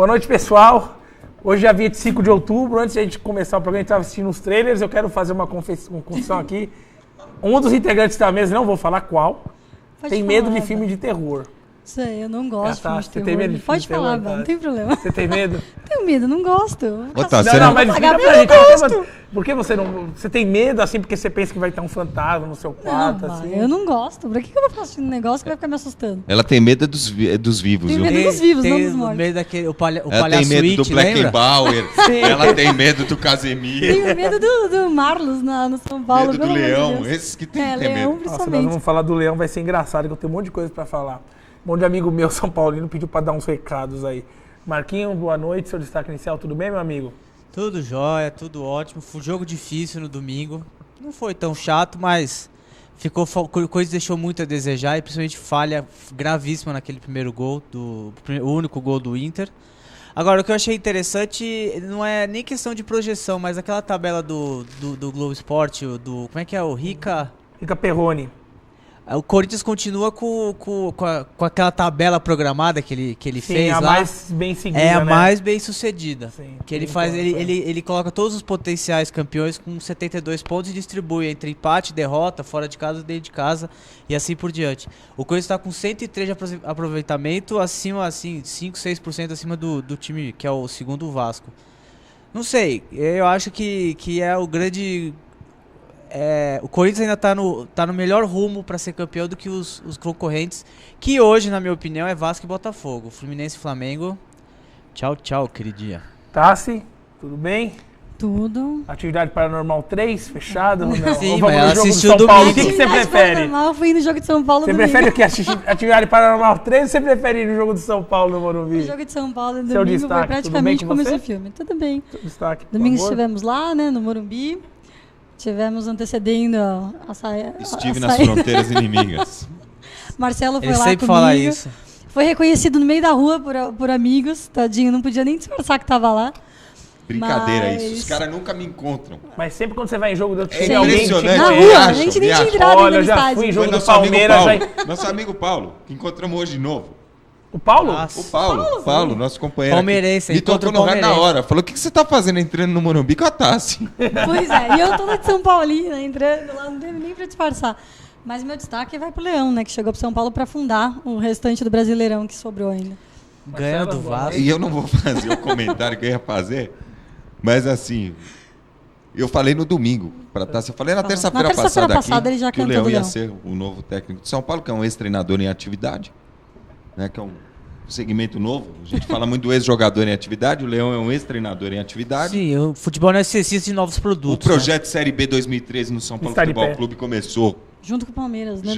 Boa noite, pessoal. Hoje é dia 25 de outubro. Antes de a gente começar o programa, a gente estava assistindo os trailers. Eu quero fazer uma confissão aqui. Um dos integrantes da mesa, não vou falar qual, tem medo de filme de terror. Sei, eu não gosto de filme de terror. Tem medo de Pode filme falar, de terror, não tem problema. Você tem medo? Tenho medo, não gosto. Não, mas explica pra gente. Por que você não... Você tem medo, assim, porque você pensa que vai ter um fantasma no seu quarto, Não, assim? eu não gosto. Pra que eu vou ficar assistindo um negócio que vai ficar me assustando? Ela tem medo dos vivos, Tenho viu? medo dos vivos, não dos Tem mortos. medo daquele, o Ela palhaço tem medo do It, Black lembra? Bauer. Ela tem medo do Casemiro. Tenho medo do Marlos no São Paulo. Medo do pelo amor de Leão. Deus. Esses que tem que ter Leão, medo. Nossa, nós principalmente. vamos falar do Leão, vai ser engraçado, que eu tenho um monte de coisa pra falar. Um monte de amigo meu, São Paulino, pediu pra dar uns recados aí. Marquinhos, boa noite, seu destaque inicial, tudo bem, meu amigo? Tudo jóia, tudo ótimo. Foi um jogo difícil no domingo. Não foi tão chato, mas coisa deixou muito a desejar e principalmente falha gravíssima naquele primeiro gol, o único gol do Inter. Agora, o que eu achei interessante não é nem questão de projeção, mas aquela tabela do Globo Esporte, como é que é? O Rica Perrone. O Corinthians continua com aquela tabela programada que ele Sim, fez a lá. mais bem seguida, É a né? mais bem sucedida. Sim, que ele sim, faz, concordo. ele coloca todos os potenciais campeões com 72 pontos e distribui entre empate, derrota, fora de casa, dentro de casa e assim por diante. O Corinthians está com 103 de aproveitamento, acima, assim, 5, 6% acima do time, que é o segundo Vasco. Não sei, eu acho que é o grande... o Corinthians ainda tá no melhor rumo para ser campeão do que os concorrentes, que hoje, na minha opinião, é Vasco e Botafogo. Fluminense e Flamengo. Tchau, tchau, queridinha. Tassi, tudo bem? Tudo. Atividade Paranormal 3, fechado? Não. Sim, Ou vamos mas ela no jogo do assistiu São Paulo? O domingo. que você prefere? Eu fui no jogo de São Paulo Você domingo. prefere o que? Assistir Atividade Paranormal 3 ou você prefere ir no jogo do São Paulo no Morumbi? O jogo de São Paulo Seu domingo destaque, foi tudo bem praticamente com como você? esse filme. Tudo bem. Destaque, por Domingo favor. estivemos lá, né, no Morumbi. Tivemos antecedendo a saída. Estive nas fronteiras inimigas. Marcelo foi Ele lá sempre comigo. fala isso. Foi reconhecido no meio da rua por amigos. Tadinho, não podia nem disfarçar que tava lá. Brincadeira Mas- isso. Os caras nunca me encontram. Mas sempre quando você vai em jogo do outro É time, alguém te impressionante. Na conhece. rua, acham, a gente nem me tinha acham. entrado Olha, ainda eu no já estádio. fui em jogo Foi do nosso amigo Palmeiras. Paulo. Nosso amigo Paulo, que encontramos hoje de novo. O Paulo? Nossa. O Paulo, nosso companheiro. Palmeirense, Me encontra tocou o no rádio na palmeirense. hora. Falou: o que você tá fazendo entrando no Morumbi com a Tassi? Pois é, e eu toda de São Paulina, entrando lá, não teve nem pra disfarçar. Mas meu destaque vai pro Leão, né, que chegou pro São Paulo pra fundar o restante do Brasileirão que sobrou ainda. Ganha do Vasco. E eu não vou fazer o comentário que eu ia fazer, mas assim, eu falei no domingo pra Tassi. Eu falei na terça-feira Na terça-feira passada passada aqui ele já que o cantou Leão do ia Leão. ser o novo técnico de São Paulo, que é um ex-treinador em atividade, né, que é um segmento novo. A gente fala muito do ex-jogador em atividade, o Leão é um ex-treinador em atividade. Sim, o futebol não necessita de novos O produtos. projeto Série B 2013 no São Paulo Está de Futebol pé. Clube começou. Junto com o Palmeiras, né?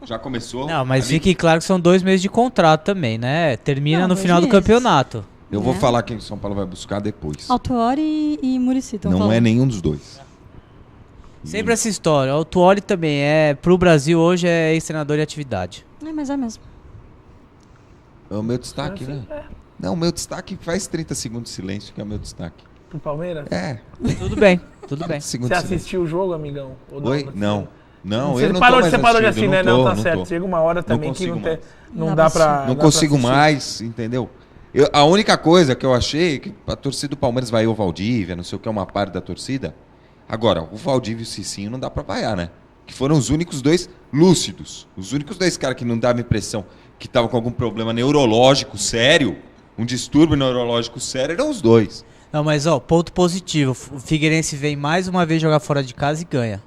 Já começou. Não, mas Ali- fique claro que são 2 meses de contrato também, né? Termina Não, no 2 final do meses. campeonato. Eu vou né? falar quem o São Paulo vai buscar depois. Autuori e Muricy estão Não falando. é nenhum dos dois. Sempre essa história. O Tuori também pro Brasil hoje é ex-treinador em atividade. Mas é mesmo. É o meu destaque, né? Não, o meu destaque faz 30 segundos de silêncio, que é o meu destaque. Pro Palmeiras? É, Tudo bem, tudo bem. 30 segundos Você de silêncio. assistiu o jogo, amigão? Ou Oi? Não. Não, Você eu não parou, tô mais você parou de assistindo, assistir, né? Não, tá certo. tô. Chega uma hora também que consigo não, tem, mais. não Não dá dá pra. pra dá Não pra consigo assistir. mais, entendeu? A única coisa que eu achei é que a torcida do Palmeiras vai o Valdívia, não sei o que, é uma parte da torcida. Agora, o Valdívia e o Cicinho não dá pra vaiar, né? Que foram os únicos dois lúcidos. Os únicos dois caras que não davam impressão que estavam com algum problema neurológico sério, um distúrbio neurológico sério, eram os dois. Não, mas ó, ponto positivo. O Figueirense vem mais uma vez jogar fora de casa e ganha.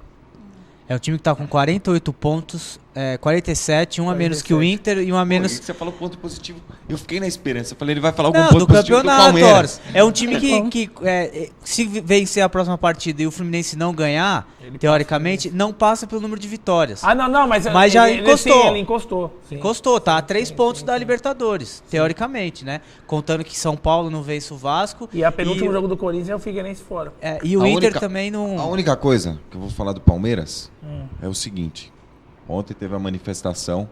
É um time que tá com 48 pontos, 47, um a menos que o 47. Inter e um a menos... Pô, e você falou ponto positivo. Eu fiquei na esperança. Eu falei, ele vai falar algum Não, ponto do positivo do campeonato, Palmeiras. Horus. É um time que se vencer a próxima partida e o Fluminense não ganhar, teoricamente, não passa pelo número de vitórias. Ah, não, mas já ele, encostou. Sim, ele encostou. Sim. Encostou, tá a 3 pontos da Libertadores, teoricamente, né? Contando que São Paulo não vence o Vasco. E a penúltimo jogo do Corinthians é o Figueirense fora. E o A Inter única- também não... A única coisa que eu vou falar do Palmeiras é o seguinte. Ontem teve a manifestação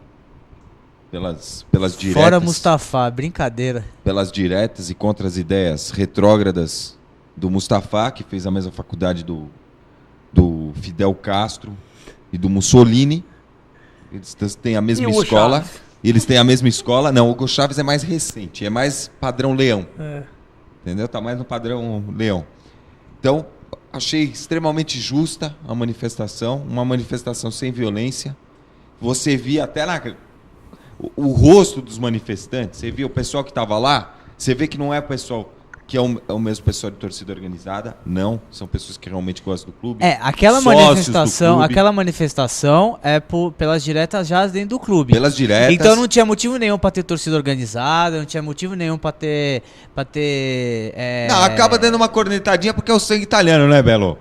pelas diretas. Fora Mustafa, brincadeira. Pelas diretas e contra as ideias retrógradas do Mustafa, que fez a mesma faculdade do Fidel Castro e do Mussolini. Eles têm a mesma E o escola. Chaves? E eles têm a mesma escola. Não, o Hugo Chávez é mais recente, é mais padrão Leão. Entendeu? Tá mais no padrão Leão. Então, achei extremamente justa a manifestação, uma manifestação sem violência. Você via até o rosto dos manifestantes, você via o pessoal que estava lá, você vê que não é o pessoal que é o mesmo pessoal de torcida organizada, não, são pessoas que realmente gostam do clube. Aquela manifestação é pelas diretas já dentro do clube. Pelas diretas. Então não tinha motivo nenhum pra ter torcida organizada, não tinha motivo nenhum pra ter Não, acaba dando uma cornetadinha porque é o sangue italiano, né, Belo?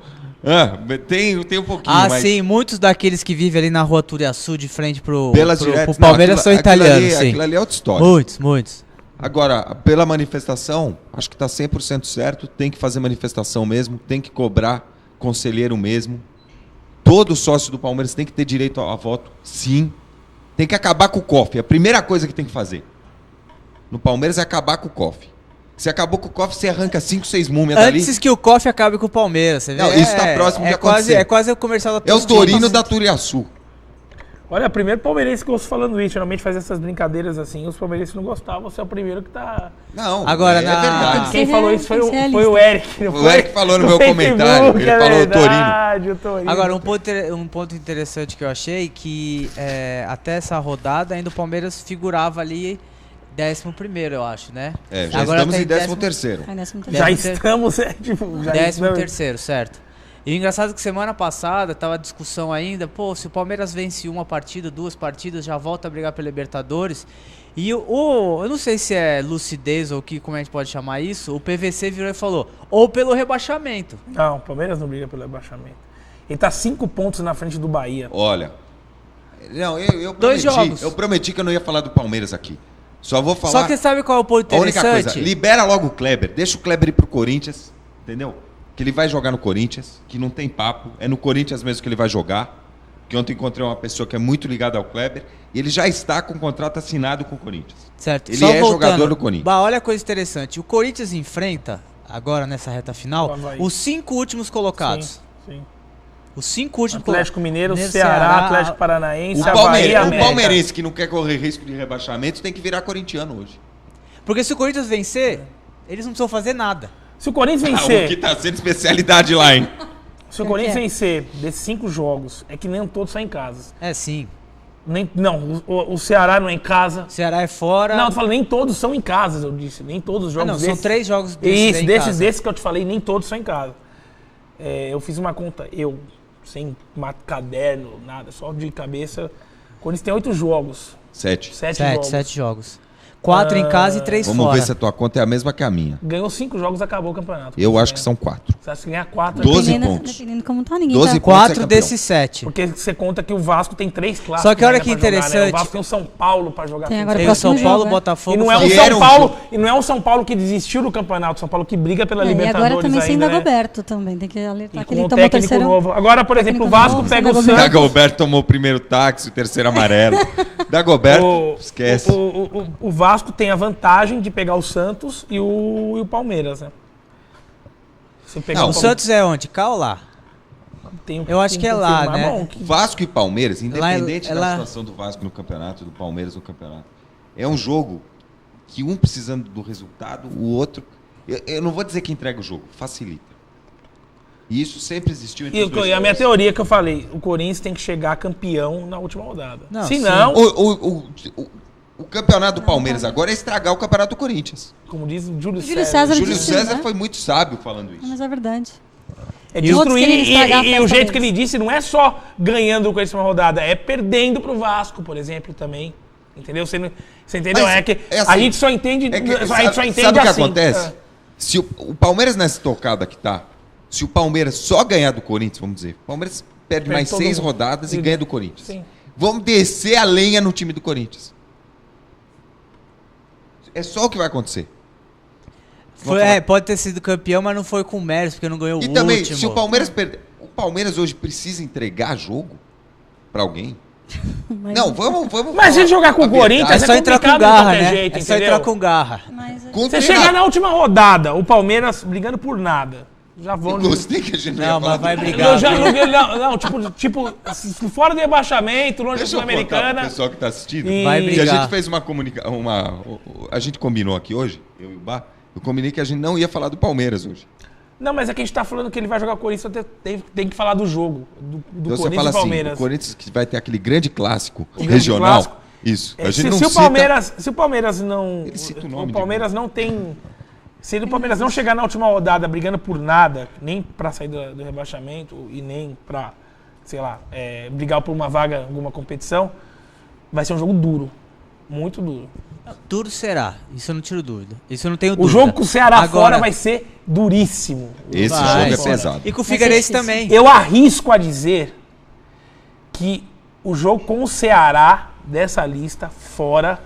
Tem um pouquinho, mas... sim, muitos daqueles que vivem ali na rua Turiaçu, de frente pro diretas, Palmeiras, são italianos, sim. Aquilo ali é outra história. Muitos. Agora, pela manifestação, acho que está 100% certo, tem que fazer manifestação mesmo, tem que cobrar conselheiro mesmo. Todo sócio do Palmeiras tem que ter direito a voto, sim. Tem que acabar com o COF, a primeira coisa que tem que fazer no Palmeiras é acabar com o COF. Se acabou com o COF, você arranca 5, 6 múmias dali. Antes que o COF acabe com o Palmeiras, você vê? Não, isso está próximo de acontecer. É quase o comercial da É o Torino da Turiaçu. Olha, primeiro palmeirense que eu ouço falando isso, geralmente faz essas brincadeiras assim, os palmeirenses não gostavam, você é o primeiro que tá... Não, agora, é verdade. Quem falou isso foi o Eric. O Eric falou no meu comentário, ele falou o Torino. Agora, um ponto interessante que eu achei, que até essa rodada ainda o Palmeiras figurava ali 11º, eu acho, né? Já agora estamos em 13º. Já estamos, já 13º, certo. E o engraçado é que semana passada tava a discussão ainda, se o Palmeiras vence uma partida, 2 partidas, já volta a brigar pela Libertadores. E eu não sei se é lucidez ou como a gente pode chamar isso, o PVC virou e falou, ou pelo rebaixamento. Não, o Palmeiras não briga pelo rebaixamento. Ele tá 5 pontos na frente do Bahia. Olha, não, eu prometi que eu não ia falar do Palmeiras aqui. Só vou falar... Só que sabe qual é o ponto interessante? A única coisa, libera logo o Kleber, deixa o Kleber ir pro Corinthians, entendeu? Que ele vai jogar no Corinthians, que não tem papo, é no Corinthians mesmo que ele vai jogar, que ontem encontrei uma pessoa que é muito ligada ao Kleber, e ele já está com o contrato assinado com o Corinthians. Certo. Ele é jogador do Corinthians. Olha a coisa interessante, o Corinthians enfrenta, agora nessa reta final, os 5 últimos colocados. Sim. Os 5 últimos Atlético Mineiro, Ceará, Atlético Paranaense, o Palmeirense que não quer correr risco de rebaixamento tem que virar corintiano hoje. Porque se o Corinthians vencer, eles não precisam fazer nada. Se o Corinthians vencer... o que tá sendo especialidade lá, hein? Se o Corinthians vencer desses 5 jogos, é que nem todos são em casa. Sim. O Ceará não é em casa. O Ceará é fora. Não, eu tô falando, nem todos são em casa, eu disse. Nem todos os jogos são 3 jogos desses desses que eu te falei, nem todos são em casa. Eu fiz uma conta, sem caderno, nada, só de cabeça. O Corinthians tem 8 jogos. 7 jogos. 4 em casa e 3 fora. Vamos ver se a tua conta é a mesma que a minha. Ganhou 5 jogos, acabou o campeonato. Eu acho que são 4. Você acha que ganhar 4? 12 pontos. Dependendo de como tá, ninguém 12 tá. 4 desses 7. Porque você conta que o Vasco tem 3 clássicos. Só que olha que interessante. Jogar, né? O Vasco tem o São Paulo pra jogar. Tem agora o São Paulo, jogo, Botafogo. E não é o São Paulo que desistiu do campeonato. São Paulo que briga pela Libertadores. E agora também sem ainda, Dagoberto também. Tem que alertar que ele tomou tomou o terceiro. Novo. Agora, por exemplo, o Vasco pega o Santos. Dagoberto tomou o primeiro táxi, o terceiro amarelo. Dagoberto, esquece. O Vasco tem a vantagem de pegar o Santos e o Palmeiras, né? O Santos é onde? Cá ou lá? Eu acho que é lá, né? Vasco e Palmeiras, independente da situação do Vasco no campeonato, do Palmeiras no campeonato, é um jogo que um precisando do resultado, o outro... Eu não vou dizer que entrega o jogo, facilita. E isso sempre existiu entre os dois. E a minha teoria que eu falei, o Corinthians tem que chegar campeão na última rodada. Se não... O campeonato do Palmeiras agora é estragar o campeonato do Corinthians. Como diz o Júlio César. Júlio César foi muito sábio falando isso. Mas é verdade. É destruir, e o jeito que ele disse não é só ganhando com essa rodada, é perdendo pro Vasco, por exemplo, também. Entendeu? Você entendeu? Assim, a gente só entende, sabe o que acontece? Se o Palmeiras nessa tocada que tá, se o Palmeiras só ganhar do Corinthians, vamos dizer, o Palmeiras perde mais 6 rodadas e ganha do Corinthians. Sim. Vamos descer a lenha no time do Corinthians. É só o que vai acontecer. Pode ter sido campeão, mas não foi com mérito, porque não ganhou o último. E também, se o Palmeiras perder... O Palmeiras hoje precisa entregar jogo pra alguém? Não, vamos Mas se jogar com o Corinthians, é só entrar com garra, né? É só entrar com garra. Você chegar na última rodada, o Palmeiras brigando por nada, Já vão... Eu gostei que a gente Não, mas vai Não, brigar. tipo, fora do rebaixamento, longe da Deixa eu contar pro Sul-Americana. pessoal que tá assistindo. E- Vai Que a brigar. gente fez uma comunicação. A gente combinou aqui hoje, eu e o Bá. Eu combinei que a gente não ia falar do Palmeiras hoje. Não, mas é que a gente tá falando que ele vai jogar o Corinthians, tem que falar do jogo, do Então você Corinthians fala e assim: Palmeiras. o Corinthians que vai ter aquele grande clássico grande regional. clássico. Isso. É, A gente se, não se o cita- Palmeiras não. Ele cita o nome de Palmeiras não tem. Se o Palmeiras não chegar na última rodada brigando por nada, nem pra sair do rebaixamento e nem pra, sei lá, brigar por uma vaga em alguma competição, vai ser um jogo duro. Muito duro. Duro será, isso eu não tiro dúvida. Isso eu não tenho O dúvida. jogo com o Ceará Agora- fora vai ser duríssimo. Esse Vai, jogo é fora. pesado. E com o Vai ser Figueirense difícil. também. Eu arrisco a dizer que o jogo com o Ceará, dessa lista, fora...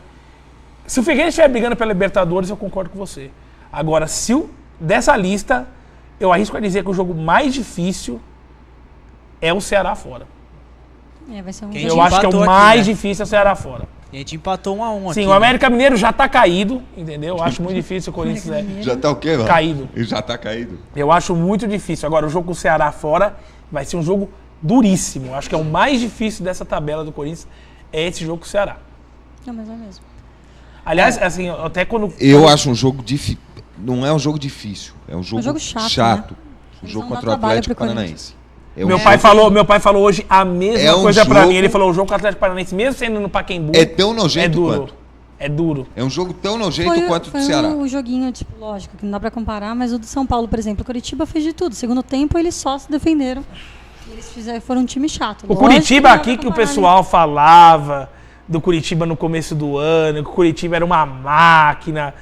Se o Figueirense estiver brigando pela Libertadores, eu concordo com você. Agora, dessa lista, eu arrisco a dizer que o jogo mais difícil é o Ceará fora. Vai ser um Quem Eu jogo- acho que é empatou o aqui, mais né? difícil é o Ceará fora. A gente empatou 1-1 Sim, aqui. o América Mineiro já tá caído, entendeu? Eu acho muito difícil o Corinthians... Já tá o quê, mano? Caído. Ele já tá caído. Eu acho muito difícil. Agora, o jogo com o Ceará fora vai ser um jogo duríssimo. Acho que é o mais difícil dessa tabela do Corinthians, é esse jogo com o Ceará. Não, mas é mesmo. Aliás, assim, até quando... Eu acho um jogo difícil. Não é um jogo difícil. É um jogo, chato, né? O Eles jogo vão contra dar o trabalho Atlético pro Corinthians. Paranaense. É um Meu jogo- pai falou hoje a mesma É um coisa pra jogo- mim. Ele falou, o jogo com o Atlético Paranaense, mesmo sendo no Pacaembu, É tão nojento é duro. quanto. É duro. É um jogo tão nojento quanto o do Ceará. o joguinho, tipo, lógico, que não dá pra comparar, mas o do São Paulo, por exemplo, o Curitiba fez de tudo. Segundo tempo, eles só se defenderam. E eles foram um time chato. O Lógico Curitiba não dá aqui, pra que o comparar, pessoal falava do Curitiba no começo do ano, que o Curitiba era uma máquina.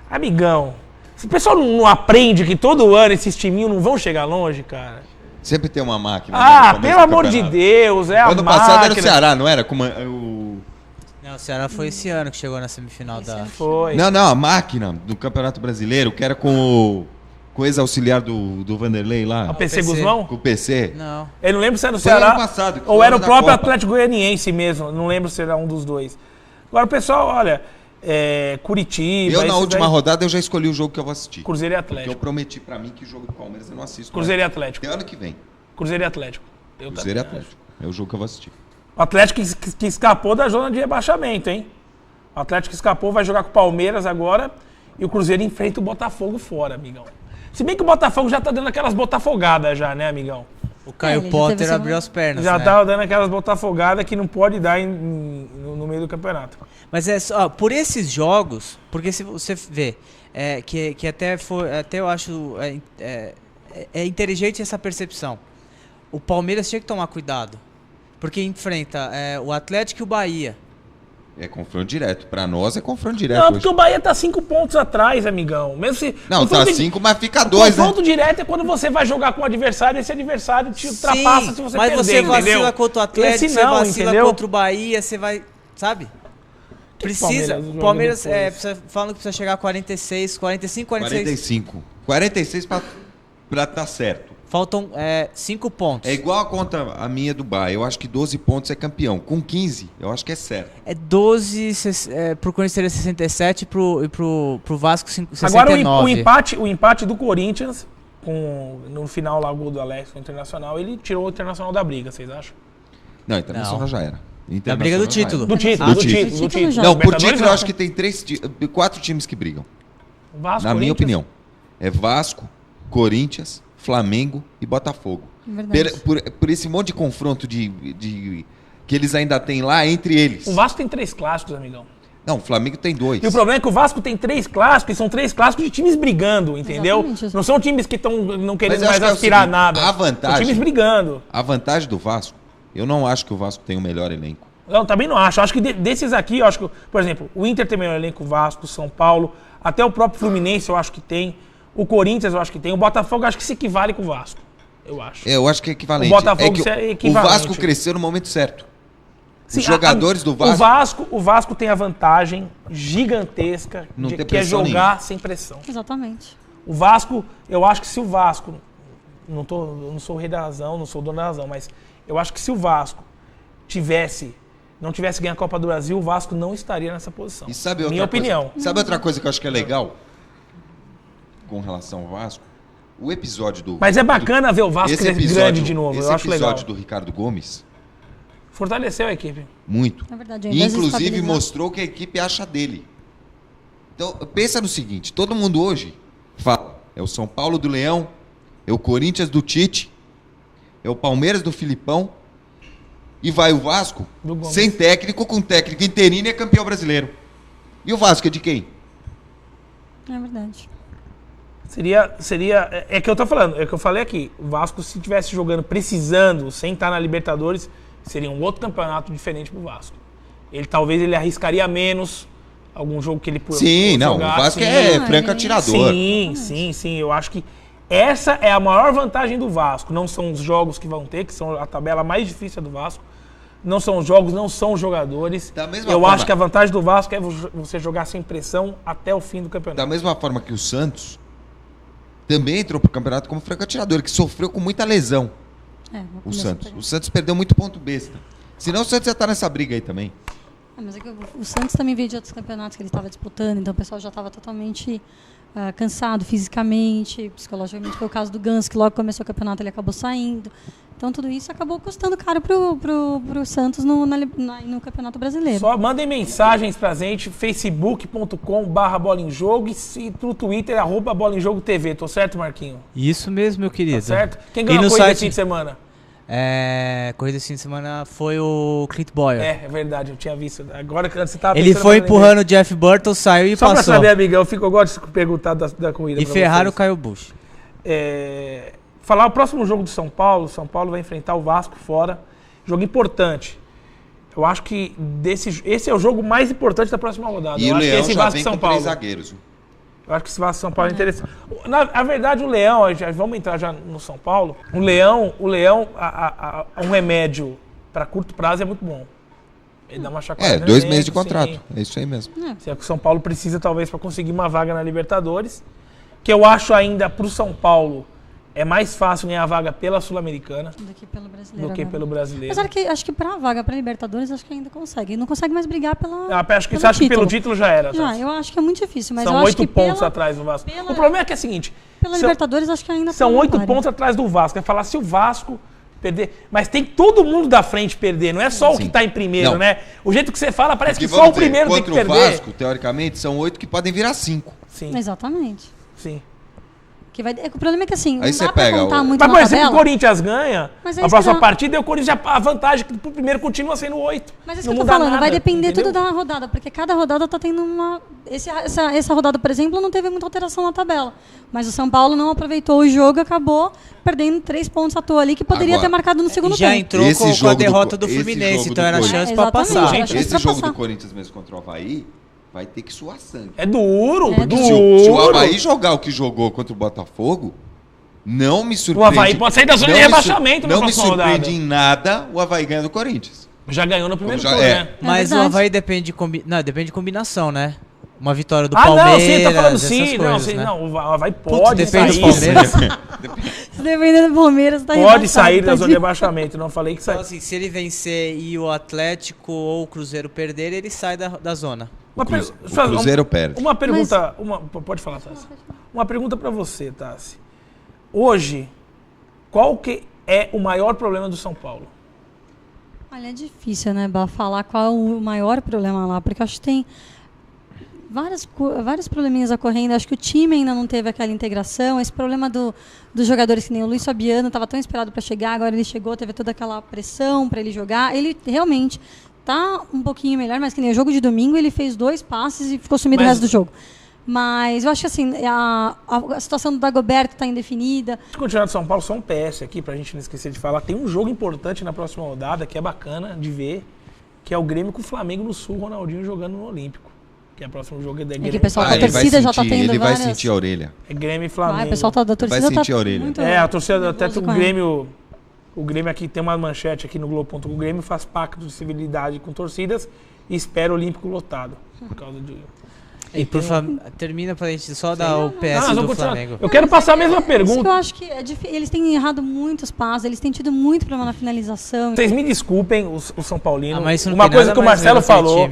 Amigão, se o pessoal não aprende que todo ano esses timinhos não vão chegar longe, cara. Sempre tem uma máquina. né, Ah, no começo pelo do amor de campeonato. Deus, é a Ano máquina. passado era o Ceará, não era? O... Não, o Ceará foi esse ano que chegou na semifinal da... Foi. Não, a máquina do Campeonato Brasileiro, que era com o ex-auxiliar do Vanderlei lá. A PC PC. Guzmão? Com o PC. Não. Eu não lembro se era no Foi Ceará ano passado, que ou foi era o ano da próprio Copa. Atlético Goianiense mesmo. Não lembro se era um dos dois. Agora, o pessoal, olha, Curitiba... Eu, na esses última aí, rodada, eu já escolhi o jogo que eu vou assistir. Cruzeiro e Porque eu Atlético. prometi pra mim que o jogo do Palmeiras eu não assisto. Cruzeiro e mais. Atlético. Até ano que vem. Cruzeiro e Atlético. Eu Cruzeiro e também Atlético. É o jogo que eu vou assistir. O Atlético que escapou da zona de rebaixamento, hein? O Atlético que escapou vai jogar com o Palmeiras agora e o Cruzeiro enfrenta o Botafogo fora, amigão. Se bem que o Botafogo já tá dando aquelas botafogadas já, né, amigão? O Caio ele já Potter teve seu- abriu as pernas, Já né? tá dando aquelas botafogadas que não pode dar no meio do campeonato. Mas é só, por esses jogos, porque se você vê, que até eu acho é inteligente essa percepção. O Palmeiras tinha que tomar cuidado, porque enfrenta o Atlético e o Bahia. É confronto direto. Pra nós é confronto direto. Não, hoje. porque o Bahia tá 5 pontos atrás, amigão. Mesmo se. Não, confronto tá de- 5, mas fica 2, né? Confronto direto é quando você vai jogar com o adversário e esse adversário te ultrapassa se você mas perder, você vacila entendeu? contra o Atlético, Esse você não, vacila entendeu? contra o Bahia, você vai, sabe? Precisa, Palmeiras o Palmeiras jogando falando que precisa chegar a 45, 46. 45. 46 pra tá certo. Faltam 5 pontos. É igual a conta a minha do Bahia. Eu acho que 12 pontos é campeão. Com 15, eu acho que é certo. É 12, pro Corinthians seria 67 e pro Vasco 69. Agora o empate do Corinthians no final lá o gol do Alex com o Internacional, ele tirou o Internacional da briga, vocês acham? Não, Internacional Não. já era. Da briga do Internacional já era. título. Do título, do do título. título, do Do título título. já. Não, por Libertadores título eu não. acho que tem 4 times que brigam. Vasco, Na minha Corinthians. opinião. É Vasco, Corinthians, Flamengo e Botafogo. Verdade. Por esse monte de confronto que eles ainda têm lá entre eles. O Vasco tem 3 clássicos, amigão. Não, o Flamengo tem 2. E o problema é que o Vasco tem 3 clássicos e são 3 clássicos de times brigando, entendeu? Exatamente. Não são times que estão não querendo eu acho mais que é o aspirar seguinte, nada. a vantagem- São times brigando. A vantagem do Vasco, eu não acho que o Vasco tem o melhor elenco. Não, também não acho. Acho que desses aqui, eu acho que, por exemplo, o Inter tem melhor elenco, o Vasco, o São Paulo, até o próprio Fluminense eu acho que tem, o Corinthians eu acho que tem, o Botafogo eu acho que se equivale com o Vasco, eu acho. Eu acho que é equivalente. O Botafogo é que é o equivalente. Vasco cresceu no momento certo. Sim, Os jogadores do O Vasco tem a vantagem gigantesca Não de tem que é pressão jogar sem pressão. Exatamente. O Vasco, eu acho que se o Vasco, eu não sou o rei da razão, não sou o dono da razão, mas eu acho que se o Vasco não tivesse ganho a Copa do Brasil, o Vasco não estaria nessa posição. E sabe outra Minha coisa? opinião. Sabe outra coisa que eu acho que é legal com relação ao Vasco? O episódio do... Mas é bacana ver o Vasco grande de novo. Eu acho legal. Esse episódio do Ricardo Gomes... Fortaleceu a equipe. Muito. É verdade. E, inclusive, mostrou que a equipe acha dele. Então, pensa no seguinte. Todo mundo hoje fala. É o São Paulo do Leão. É o Corinthians do Tite. É o Palmeiras do Filipão. E vai o Vasco sem técnico, com técnico interino e é campeão brasileiro. E o Vasco é de quem? É verdade. Seria. É que eu tô falando, é que eu falei aqui. O Vasco, se estivesse jogando, precisando, sem estar na Libertadores, seria um outro campeonato diferente pro Vasco. Talvez ele arriscaria menos algum jogo que ele Sim, não. jogar, O Vasco sim. é franco atirador. Sim. Eu acho que essa é a maior vantagem do Vasco. Não são os jogos que vão ter, que são a tabela mais difícil do Vasco. Não são os jogos, não são os jogadores. Acho que a vantagem do Vasco é você jogar sem pressão até o fim do campeonato. Da mesma forma que o Santos também entrou pro campeonato como franco atirador, que sofreu com muita lesão. O Santos. O Santos perdeu muito ponto besta. Senão o Santos já tá nessa briga aí também. Mas é que o Santos também veio de outros campeonatos que ele estava disputando, então o pessoal já estava totalmente cansado fisicamente, psicologicamente. Foi o caso do Ganso, que logo começou o campeonato ele acabou saindo. Então tudo isso acabou custando caro pro Santos no Campeonato Brasileiro. Só mandem mensagens pra gente, facebook.com/bola-em-jogo e no Twitter, @bola-em-jogo-tv. Tô certo, Marquinho? Isso mesmo, meu querido. Tá certo? Quem ganhou a corrida esse fim de semana? Corrida esse fim de semana foi o Clint Boyer. É verdade, eu tinha visto. Agora que você tava ele foi empurrando o Jeff Burton, saiu e só passou. Só pra saber, amigão, eu gosto de perguntar da corrida. E ferraram o Kyle Busch. Falar o próximo jogo do São Paulo. São Paulo vai enfrentar o Vasco fora. Jogo importante. Eu acho que esse é o jogo mais importante da próxima rodada. E eu o acho Leão que esse já Vasco vem São com Paulo. 3 zagueiros. Eu acho que esse Vasco São Paulo é interessante. Na verdade, o Leão, vamos entrar já no São Paulo. O Leão, um remédio para curto prazo é muito bom. Ele dá uma chacoalhada. 2 meses de contrato. Sim. É isso aí mesmo. É o que o São Paulo precisa, talvez, para conseguir uma vaga na Libertadores. Que eu acho ainda pro São Paulo é mais fácil ganhar a vaga pela Sul-Americana do que pelo brasileiro. Pelo brasileiro. Mas acho que pra vaga pra Libertadores, acho que ainda consegue. Não consegue mais brigar pela. Você acha que pelo título já era? Já, eu acho que é muito difícil. Mas são eu acho 8 pontos atrás do Vasco. O problema é que é o seguinte: pela Libertadores, acho que ainda são 8 pontos atrás do Vasco. É falar se o Vasco perder. Mas tem todo mundo da frente perder, não é só o que tá em primeiro, né? O jeito que você fala parece que só o primeiro tem que perder. Contra o Vasco, teoricamente, são 8 que podem virar 5. Sim. Exatamente. Sim. O problema é que assim, aí não dá pra contar muito na tabela. Mas, por exemplo, o Corinthians ganha a próxima partida e o Corinthians a vantagem que pro primeiro continua sendo 8. Mas isso que eu tô falando, vai depender tudo da rodada, porque cada rodada tá tendo uma... Essa rodada, por exemplo, não teve muita alteração na tabela. Mas o São Paulo não aproveitou o jogo e acabou perdendo 3 pontos à toa ali, que poderia ter marcado no segundo tempo. Já entrou com a derrota do Fluminense, então era chance pra passar. Esse jogo do Corinthians mesmo contra o Avaí... vai ter que suar sangue. É duro, Se o Avaí jogar o que jogou contra o Botafogo, não me surpreende. O Avaí pode sair da zona de rebaixamento na próxima rodada. Não me surpreende em nada o Avaí ganhar do Corinthians. Já ganhou no primeiro turno, né? Mas o Avaí depende de combinação, né? Uma vitória do Palmeiras. Não, sim, tá falando sim. Coisas, né? Não, o Avaí pode sair. Se depender do Palmeiras, tá pode sair da zona de rebaixamento. Não falei que sai. Então, assim, se ele vencer e o Atlético ou o Cruzeiro perder, ele sai da zona. O Cruzeiro perde. Uma pergunta. Pode falar, Tassi. Uma pergunta pra você, Tassi. Hoje, qual que é o maior problema do São Paulo? Olha, é difícil, né, Bá, falar qual é o maior problema lá, porque acho que tem vários probleminhas ocorrendo. Acho que o time ainda não teve aquela integração. Esse problema dos jogadores, que nem o Luiz Fabiano, estava tão esperado para chegar, agora ele chegou, teve toda aquela pressão para ele jogar. Ele realmente tá um pouquinho melhor, mas que nem o jogo de domingo, ele fez 2 passes e ficou sumido o resto do jogo. Mas eu acho que assim, a situação do Dagoberto está indefinida. Antes de continuar de São Paulo, só um PS aqui, pra gente não esquecer de falar. Tem um jogo importante na próxima rodada, que é bacana de ver, que é o Grêmio com o Flamengo no Sul, Ronaldinho jogando no Olímpico. Que é o próximo jogo é Grêmio. É que o pessoal da torcida já tá tendo ele vai sentir a orelha. É Grêmio e Flamengo. O pessoal da torcida vai sentir a orelha. A torcida até o Grêmio... O Grêmio aqui tem uma manchete aqui no Globo.com. O Grêmio faz pacto de civilidade com torcidas e espera o Olímpico lotado. Por causa de... E termina pra gente só dar o PS do Flamengo. Eu quero passar a mesma pergunta. Eu acho que eles têm errado muitos passos, eles têm tido muito problema na finalização. Vocês me desculpem, o São Paulino. Mas uma coisa que o Marcelo falou.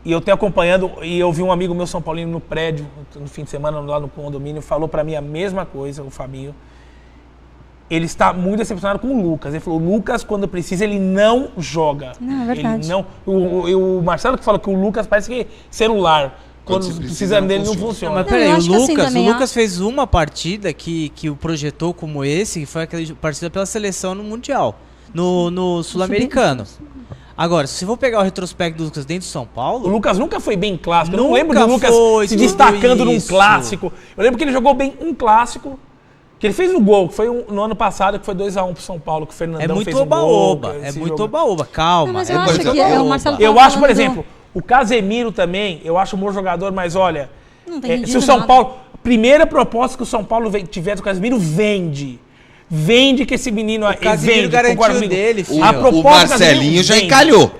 E eu tenho acompanhando, e eu vi um amigo meu São Paulino no prédio, no fim de semana, lá no condomínio, falou pra mim a mesma coisa, o Fabinho. Ele está muito decepcionado com o Lucas. Ele falou, o Lucas, quando precisa, ele não joga. Não, é verdade. Ele não, o Marcelo que fala que o Lucas parece que celular. Quando precisa dele, não funciona. Mas Não, peraí, eu o acho que assim Lucas, também, o Lucas fez uma partida que o projetou como esse, que foi aquela partida pela seleção no Mundial, no Sul-Americano. Agora, se for pegar o retrospecto do Lucas dentro de São O Paulo, Lucas nunca foi bem clássico. Eu não Nunca lembro do Lucas foi se tudo destacando num isso. clássico. Eu lembro que ele jogou bem um clássico, que ele fez um gol, que foi no ano passado, que foi 2-1 pro São Paulo, que o Fernandão é muito fez um gol. oba-oba, que é esse muito jogo- oba-oba, calma. Não, mas é eu acho coisa que boa. o Marcelo Eu tava acho, por falando exemplo, o Casemiro também, eu acho um bom jogador, mas olha, Não tem se rendido o São nada. Paulo, primeira proposta que o São Paulo tiver do Casemiro, vende. Vende que esse menino aí Casemiro vende. garantiu concorda comigo? dele, filho. A O proposta do Marcelinho Casemiro já vende. encalhou.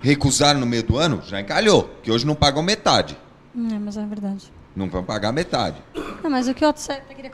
Recusaram no meio do ano? Já encalhou. Que hoje não pagam metade. Mas é verdade. Não vão pagar metade. Não, mas o que eu até queria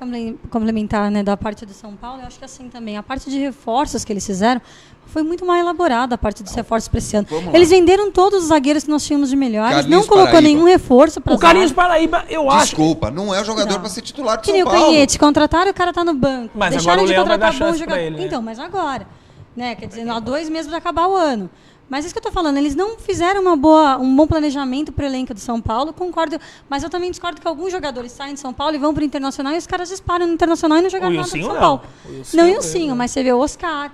complementar, né, da parte do São Paulo, eu acho que assim também, a parte de reforços que eles fizeram foi muito mal elaborada, a parte dos reforços para esse ano. Vamos lá. Eles venderam todos os zagueiros que nós tínhamos de melhores, Carlinhos não colocou Paraíba. nenhum reforço para O Carlinhos Paraíba, eu acho. Desculpa, não é o jogador Não. pra ser titular de Que nem São o Paulo. Canhete, contrataram e o cara tá no banco. Mas Deixaram agora o de Leão vai contratar dar bom chance pra jogador. ele, né? Então, mas agora. Né? Quer dizer, há 2 meses para acabar o ano. Mas isso que eu tô falando, eles não fizeram um bom planejamento pro elenco do São Paulo, concordo. Mas eu também discordo que alguns jogadores saem de São Paulo e vão pro Internacional e os caras disparam no Internacional e não jogaram O nada no Ilcinho São não. Paulo. O Ilcinho Não, eu Ilcinho, lembro. mas você vê o Oscar.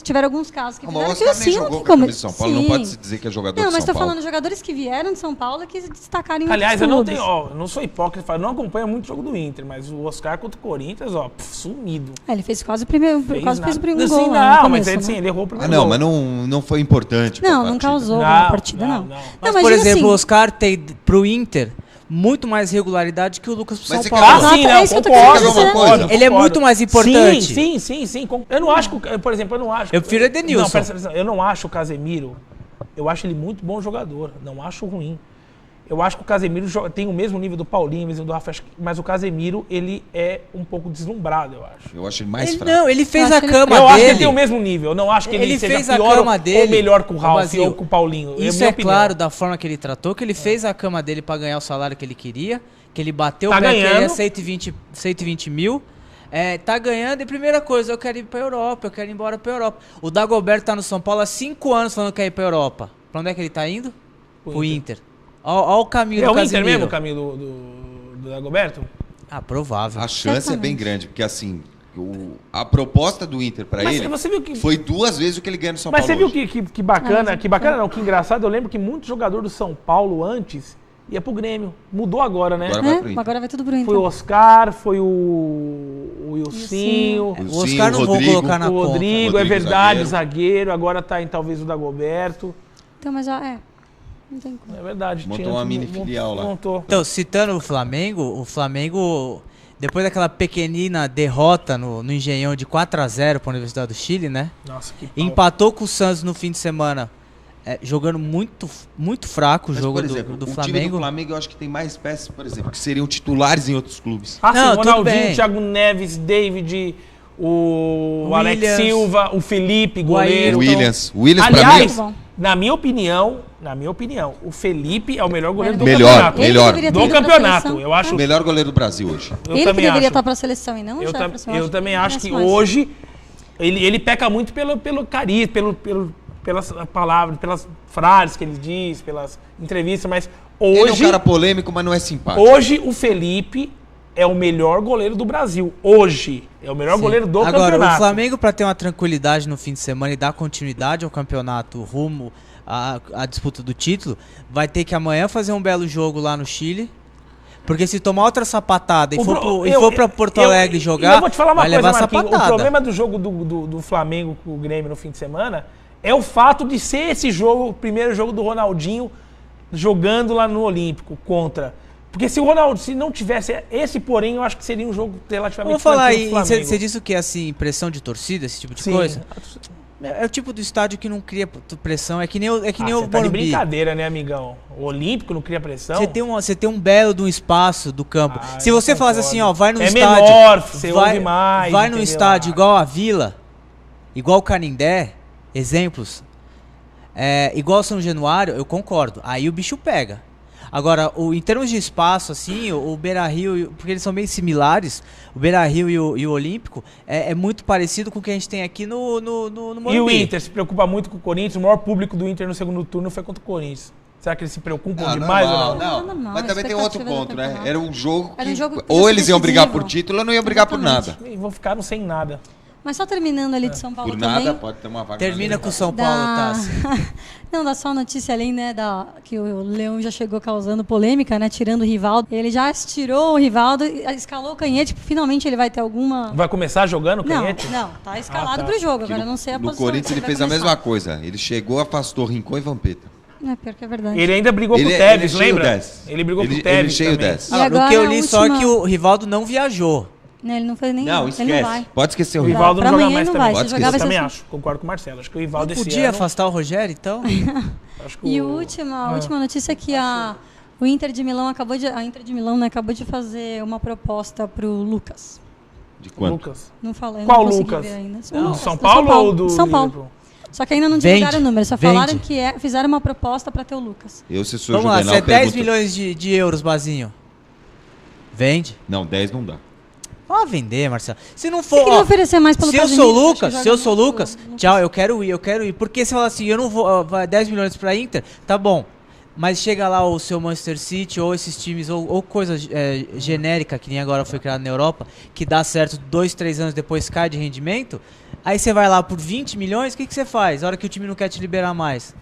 Tiveram alguns casos que Mas fizeram o que o Oscar nem Ilcinho não jogou tem com a como. camisa de São Paulo, não Sim. pode se dizer que é jogador Não, de mas São tô Paulo. falando jogadores que vieram de São Paulo e que se destacaram em Aliás, outros eu clubes. eu não sou hipócrita, eu não acompanho muito o jogo do Inter, mas o Oscar contra o Corinthians, sumido. Ele fez quase o primeiro, quase fez o primeiro Assim, gol não, lá no mas começo, ele, né? sim, ele errou o Ah, primeiro não, gol. mas não foi importante. pra Não, não partida. causou Não, na partida, não, não. não. Mas, Não, por digo exemplo, assim, o Oscar tem pro Inter muito mais regularidade que o Lucas pro Mas São você Paulo. quer- Exato, sim, é não, isso que eu tô concordo, querendo dizer. concordo. Ele é muito mais importante. Sim. Eu não acho que, por exemplo, eu não acho. Eu prefiro Edenilson. Não, presta atenção, eu não acho o Casemiro. Eu acho ele muito bom jogador. Não acho ruim. Eu acho que o Casemiro tem o mesmo nível do Paulinho, mesmo do Rafa, mas o Casemiro, ele é um pouco deslumbrado, eu acho. Eu acho ele mais Ele, fraco. não, ele fez Eu a acho que cama Eu dele. acho que ele tem o mesmo nível. Eu não acho que ele, Ele seja fez a pior cama ou dele, melhor com o Ralf Basílio. ou com o Paulinho. Isso minha é opinião. claro da forma que ele tratou, que ele fez a cama dele pra ganhar o salário que ele queria, que ele bateu Tá o pé, que ganhando. ele é 120 mil. Tá ganhando e primeira coisa, eu quero ir pra Europa, eu quero ir embora pra Europa. O Dagoberto tá no São Paulo há 5 anos falando que quer ir pra Europa. Pra onde é que ele tá indo? Pro Inter. Ó o caminho É do o Inter Casemiro. mesmo, o caminho do Dagoberto? Ah, provável. A chance é Certamente. bem grande, porque assim, a proposta do Inter pra Mas ele você viu que... foi 2 vezes o que ele ganha no São Mas Paulo você viu hoje. que bacana, não, que engraçado, eu lembro que muito jogador do São Paulo antes ia pro Grêmio. Mudou agora, né? Agora vai pro Inter. Agora vai tudo pro Inter. Foi o Oscar, foi o Ilcinho, Ilcinho. O Oscar não vou Rodrigo. colocar na o conta. Rodrigo, é Rodrigo, verdade, zagueiro, agora tá em talvez o Dagoberto. Então, mas não tem como. É verdade. Montou uma mini filial lá. Montou. Então, citando o Flamengo, depois daquela pequenina derrota no Engenhão de 4-0 para a Universidade do Chile, né? Nossa, que pau. Empatou com o Santos no fim de semana, jogando muito fraco o Mas, jogo por exemplo, do o time Flamengo. do Flamengo eu acho que tem mais peças, por exemplo, que seriam titulares em outros clubes. Ah, sim, Não, o tudo Ronaldinho, bem. Thiago Neves, David, o Alex Williams. Silva, o Felipe, O goleiro. O Então, Williams pra mim aliás, Bom. na minha opinião, o Felipe é o melhor goleiro do Melhor, campeonato. melhor. deveria ter Do ido pra campeonato. seleção. Eu acho. o melhor goleiro do Brasil hoje. Eu Ele que também deveria acho. estar pra seleção e não o Eu, Jefferson. eu também acho que merece mais. hoje ele peca muito pelo carisma, pelas palavras, pelas frases que ele diz, pelas entrevistas, mas Ele é um hoje, cara polêmico, mas não é simpático. hoje o Felipe é o melhor goleiro do Brasil. Hoje é o melhor Sim. goleiro do Agora, campeonato. o Flamengo, para ter uma tranquilidade no fim de semana e dar continuidade ao campeonato rumo à disputa do título, vai ter que amanhã fazer um belo jogo lá no Chile. Porque se tomar outra sapatada e for pra Porto Alegre jogar, eu vou te falar uma vai coisa, levar Marquinhos. sapatada. O problema do jogo do Flamengo com o Grêmio no fim de semana é o fato de ser esse jogo, o primeiro jogo do Ronaldinho jogando lá no Olímpico contra. Porque se o Ronaldo, se não tivesse esse porém, eu acho que seria um jogo relativamente Vamos falar tranquilo aí, pro Flamengo. você disse o que, assim, pressão de torcida, esse tipo de Sim. coisa? É o tipo do estádio que não cria pressão, é que nem o Você tá de Morumbi. brincadeira, né, amigão? O Olímpico não cria pressão? Você tem um belo de um espaço do campo. Ah, Se eu você falasse concordo. assim, ó, vai no É estádio... menor, você vai, ouve mais, vai no entendeu? estádio igual a Vila, igual o Canindé, exemplos. igual São Januário, eu concordo. Aí o bicho pega. Agora, em termos de espaço, assim, o Beira-Rio, porque eles são bem similares, o Beira-Rio e o Olímpico é muito parecido com o que a gente tem aqui no Morumbi. E o Inter se preocupa muito com o Corinthians, o maior público do Inter no segundo turno foi contra o Corinthians. Será que eles se preocupam demais ou não? Não, Não, mas também tem outro ponto, né? Era um jogo que Era um jogo ou eles iam brigar decisivo. por título ou não iam brigar por nada. E vão ficar sem nada. Mas só terminando ali de São Paulo Por também. nada, pode ter uma vaga. Termina com o São Paulo, Tassi. Não, dá só a notícia além, né, que o Leão já chegou causando polêmica, né, tirando o Rivaldo. Ele já tirou o Rivaldo, escalou o Canhete, finalmente ele vai ter alguma... Vai começar jogando o Não, Canhete? não, tá escalado tá. pro jogo, agora eu não sei a No posição. Corinthians ele fez a mesma coisa. Ele chegou, afastou Rincon e Vampeta. É, pior que é verdade. Ele ainda brigou com o Ele Tevez, cheio lembra? 10. Ele brigou com o Ele Tevez cheio também. 10. E No agora que eu a li só última- que o Rivaldo não viajou. Né, ele não fez nem... Não, ele esquece. não vai. Pode esquecer o O Não, Rivaldo. Rivaldo pra não joga amanhã mais não também. vai, Pode se jogar Eu vai ser também só- acho, concordo com o Marcelo. Acho que o Rivaldo esse Podia ano... afastar o Rogério, então? Acho que E a última notícia é que o Inter de Milão acabou de fazer uma proposta pro Lucas. De o quanto? Lucas. Não falei, Qual não consegui Lucas? ver ainda. O Do Lucas, São do Paulo ou do São Paulo. Liverpool? Só que ainda não Vende, divulgaram o número, só vende. falaram que fizeram uma proposta pra ter o Lucas. Eu, se sou Vamos lá, Juvenal, se é 10 pergunto- milhões de euros, Bazinho. Vende. Não, 10 não dá. Pode vender, Marcelo. Se não Você for... queria ó, oferecer mais pelo se eu Casemiro, sou acho que Lucas, joga se eu sou muito Lucas, pelo Lucas. tchau, eu quero ir. Porque você fala assim, eu não vou, vai 10 milhões pra Inter, tá bom. Mas chega lá o seu Manchester City ou esses times, ou coisa genérica, que nem agora foi criada na Europa, que dá certo 2, 3 anos depois cai de rendimento, aí você vai lá por 20 milhões, o que você faz? A hora que o time não quer te liberar mais.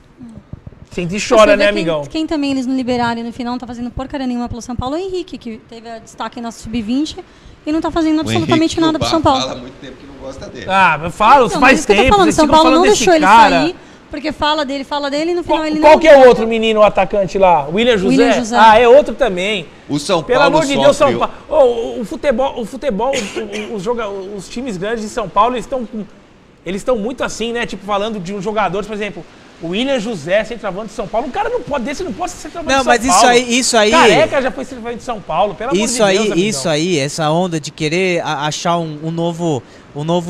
Sente e Você chora, vê né, quem- amigão? Quem também eles não liberaram e no final não tá fazendo porcaria nenhuma pelo São Paulo é o Henrique, que teve destaque na Sub-20 e não tá fazendo absolutamente nada pro São Paulo. Fala há muito tempo que não gosta dele. Ah, eu falo, Então, mas faz isso que eu tô tempo. falando, vocês São ficam Paulo não falando desse deixou ele cara. sair, porque fala dele e no final ele Qual não... que é o outro menino, o atacante lá? William José? William José. Ah, é outro também. O São Pelo Paulo amor de Deus, São sofre- Paulo. O futebol, os times grandes de São Paulo, eles estão muito assim, né? Tipo, falando de um jogador, por exemplo, o William José, centroavante de São Paulo. Um cara não pode ser centroavante Não, de São mas Paulo. isso aí... Careca já foi centroavante de São Paulo, pelo amor de Deus, amigão. Isso aí, essa onda de querer achar um novo,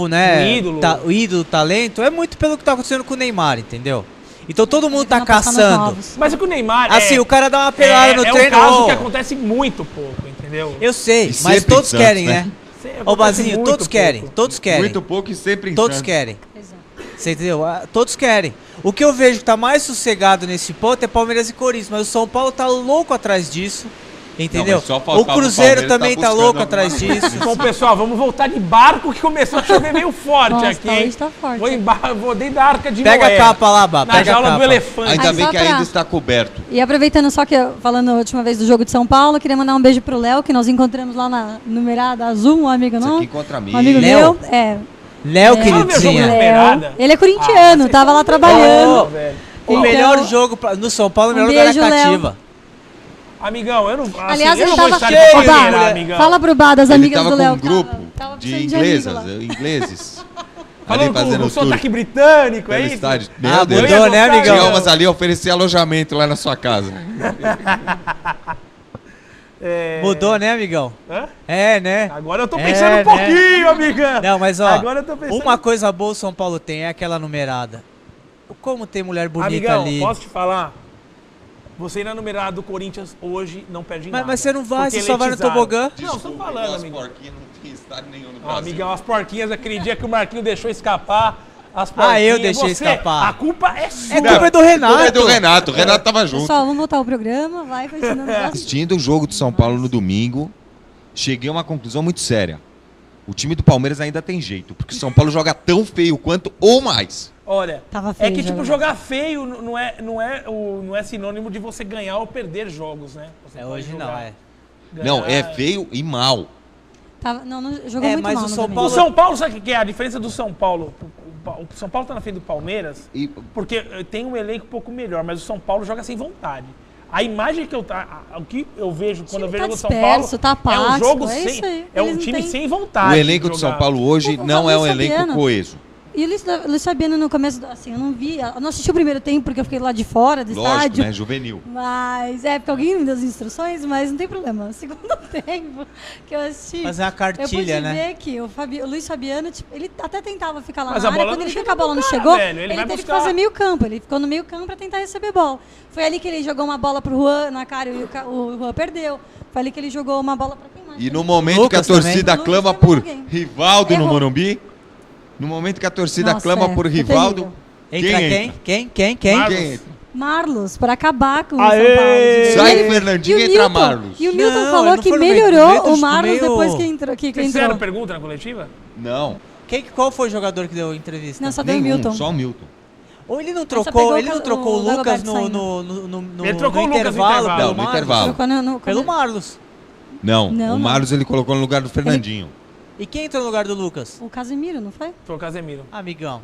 né? Um ídolo. O ídolo, talento, é muito pelo que tá acontecendo com o Neymar, entendeu? Então todo mundo tá Não passar nos caçando. novos. Mas é que o Neymar Assim, o cara dá uma pelada no é treino. um caso ó. que acontece muito pouco, entendeu? Eu sei, E mas sempre todos em Santos, querem, né? né? Acontece Ô, Bazinho, muito todos querem, pouco. todos querem. Muito pouco e sempre em Todos Santos. querem. Exato. Você entendeu? Todos querem. O que eu vejo que tá mais sossegado nesse ponto é Palmeiras e Corinthians, mas o São Paulo tá louco atrás disso. Entendeu? Não, mas só O faltava o Cruzeiro Palmeiras também tá tá buscando louco alguma atrás coisa. disso. Então, pessoal, vamos voltar de barco que começou a chover meio forte Nossa, aqui, hein? hoje tá forte. Vou dentro da Arca de Pega Noé. a capa lá, Bá, Na pega a jaula do capa. elefante. Ainda Aí bem só que pra- ainda está coberto. E aproveitando só que, falando a última vez do jogo de São Paulo, queria mandar um beijo pro Léo, que nós encontramos lá na numerada azul, um amigo Isso não? aqui encontra Um amigo Léo? meu, é. Léo, Sabe meu jogo queridinha. na numerada? Ele é Ah, corintiano, vocês tava lá estão trabalhando. loucos, velho. O Então, melhor jogo no São Paulo, o melhor lugar beijo, da Léo. cativa. Amigão, eu não, assim, Aliás, eu ele não vou tava... estar cheio, de Bá, primeira, amigão. fala pro Bá das Ele amigas tava do com Léo. um grupo tava de precisando ingleses, ali Falando com fazendo o tour sotaque britânico, é pelo isso? estádio. Ah, Meu Deus. mudou, né, amigão? Tinha umas ali a oferecer alojamento lá na sua casa. Mudou, né, amigão? Hã? É, né? Agora eu tô pensando um né? pouquinho, amigão. Não, mas ó, Agora eu tô pensando... uma coisa boa o São Paulo tem é aquela numerada. Como tem mulher bonita Amigão, ali. posso te falar? Você ir na numerada do Corinthians hoje não perde nada. Mas você não vai, Porque você só vai no elitizaram. tobogã. Não, tô falando, amigão. porquinhos não tem estádio nenhum no Ah, amigão, as porquinhas, aquele dia que o Marquinho deixou escapar, as Ah, eu porquinhas, deixei você, escapar. A culpa é sua. É culpa do Renato. Culpa é do Renato. O Renato tava junto. Pessoal, vamos voltar ao programa, vai continuando. Assistindo o jogo do São Paulo no domingo, cheguei a uma conclusão muito séria. O time do Palmeiras ainda tem jeito, porque o São Paulo joga tão feio quanto ou mais. Olha, Tava é feio que o tipo, jogo. jogar feio não é sinônimo de você ganhar ou perder jogos, né? Você pode Hoje jogar, não, é. ganhar- Não, é feio e mal. Não, jogou muito mas mal o no São domingo. Paulo- O São Paulo, sabe o que é? A diferença do São Paulo... O São Paulo tá na frente do Palmeiras E porque tem um elenco um pouco melhor, mas o São Paulo joga sem vontade. A imagem que o que eu vejo quando eu time vejo tá o São Paulo disperso, tá é um apático, jogo é sem, isso aí. é um Eles não time têm- sem vontade. o elenco de do São jogar. Paulo hoje O não é um Fabrício elenco Fabiano. coeso. E o Luiz Fabiano no começo, assim, eu não assisti o primeiro tempo porque eu fiquei lá de fora do Lógico, estádio. né? Juvenil. Mas, porque alguém me deu as instruções, mas não tem problema. O segundo tempo que eu assisti, Fazer uma eu cartilha, pude né? ver que o Luiz Fabiano, tipo, ele até tentava ficar lá Mas na a área, bola quando não ele viu chega que a bola pro não cara, chegou, velho, ele ele vai teve que buscar. fazer meio campo. Ele ficou no meio campo pra tentar receber bola. Foi ali que ele jogou uma bola pro Juan na cara e o Juan perdeu. Foi ali que ele jogou uma bola pra quem mais? E no momento Lucas que a torcida também. clama Lucas por também. Rivaldo no Errou. Morumbi, no momento que a torcida Nossa, clama por foi Rivaldo, terrível. Entra quem quem? Marlos. Quem entra? Marlos, pra acabar com o Aê! São Paulo. Sai E ele- Fernandinho e e o entra Milton- Marlos. E o Milton Não, falou ele não que foi no meio- melhorou no meio o Marlos meio- depois que entrou. Que Vocês fizeram entrou. pergunta na coletiva? Não, Qual foi o jogador que deu entrevista? Não, só deu o nenhum, Milton. só o Milton. Ou ele não pegou trocou, o ele não Ca- trocou o o Lucas Dagoberto no saindo. Ele trocou o Lucas no intervalo intervalo. pelo Não, no Marlos? intervalo. Trocou Pelo Marlos. Não, Não, o não. Marlos ele colocou no lugar do Fernandinho. E quem entrou no lugar do Lucas? O Casemiro, não foi? Foi o Casemiro. Amigão.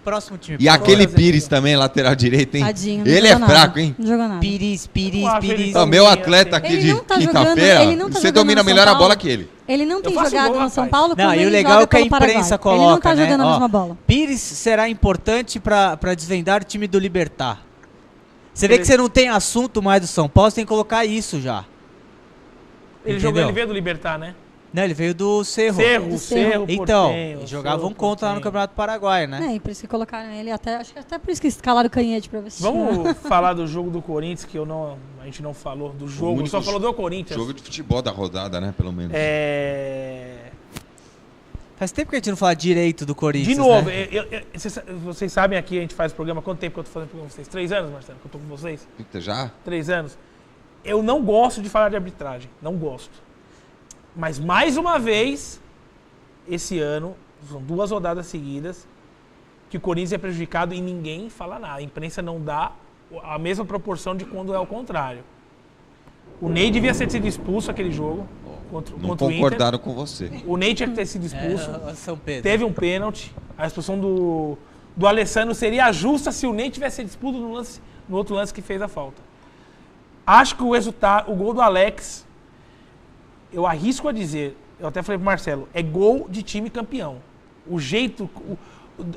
Próximo time. E por favor. aquele Casemiro. Pires também, lateral direito, hein? Tadinho. Não Ele jogou é nada. fraco, hein? Não jogou nada. Pires. Eu acho ele Ó, tão meu ruim atleta assim. aqui Ele de não tá quinta-feira, ele não tá você jogando domina no São melhor a bola Paulo. que ele. Ele não tem Eu faço jogado gol, no São rapaz. Paulo Não, como e o ele legal joga é que a pelo Paraguai. imprensa Ele não coloca, tá né? jogando a Ó, mesma bola. Pires será importante pra desvendar o time do Libertar. Você vê Ele- que você não tem assunto mais do São Paulo, você tem que colocar isso já. Ele Entendeu? jogou, ele veio do Libertar, né? Não, ele veio do Cerro. Cerro, Do Cerro, Então, Porteño, eles jogavam Cerro, contra lá no Porteño. Campeonato Paraguai, né? É, e por isso que colocaram ele acho que até por isso que escalaram o Canhete pra ver se Vamos falar do jogo do Corinthians, que a gente não falou do jogo, único só falou do Corinthians. Jogo de futebol da rodada, né? Pelo menos. Faz tempo que a gente não fala direito do Corinthians, De novo, né? vocês sabem aqui, a gente faz programa, quanto tempo que eu tô fazendo programa com vocês? 3 anos, Marcelo, que eu tô com vocês? Puta, já? 3 anos. Eu não gosto de falar de arbitragem, não gosto. Mas mais uma vez, esse ano, são 2 rodadas seguidas, que o Corinthians é prejudicado e ninguém fala nada. A imprensa não dá a mesma proporção de quando é o contrário. O Ney devia ter sido expulso aquele jogo contra Não o Inter. concordaram com você. O Ney tinha que ter sido expulso. São Pedro. Teve um pênalti. A expulsão do Alessandro seria justa se o Ney tivesse sido expulso no outro lance que fez a falta. Acho que o gol do Alex, eu arrisco a dizer, eu até falei pro Marcelo, é gol de time campeão. O jeito,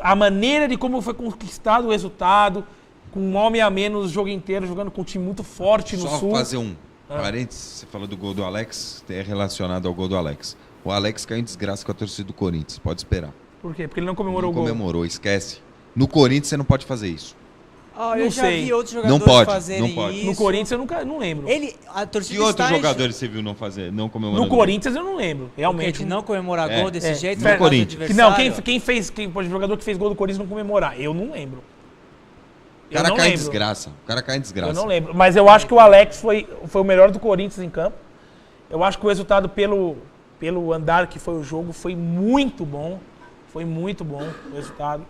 a maneira de como foi conquistado o resultado, com um homem a menos o jogo inteiro, jogando com um time muito forte no Só Sul. fazer um parênteses, você falou do gol do Alex, é relacionado ao gol do Alex. O Alex caiu em desgraça com a torcida do Corinthians, pode esperar. Por quê? Porque ele não comemorou Não o gol. comemorou, esquece. No Corinthians você não pode fazer isso. Ah, Não eu já sei. vi outros Não jogadores pode, fazerem não pode. isso. No Corinthians eu não lembro. A torcida Que outros está jogadores você viu não fazer, não comemorando? No Corinthians eu não lembro, Realmente, realmente. de não comemorar É. gol desse É. jeito, No por causa do Corinthians. Que não, adversário. o jogador que fez gol do Corinthians não comemorar. Eu não lembro. O cara não cai em lembro. desgraça. O cara cai em desgraça. Eu não lembro. Mas eu acho que o Alex foi o melhor do Corinthians em campo. Eu acho que o resultado, pelo andar que foi o jogo, foi muito bom. Foi muito bom o resultado.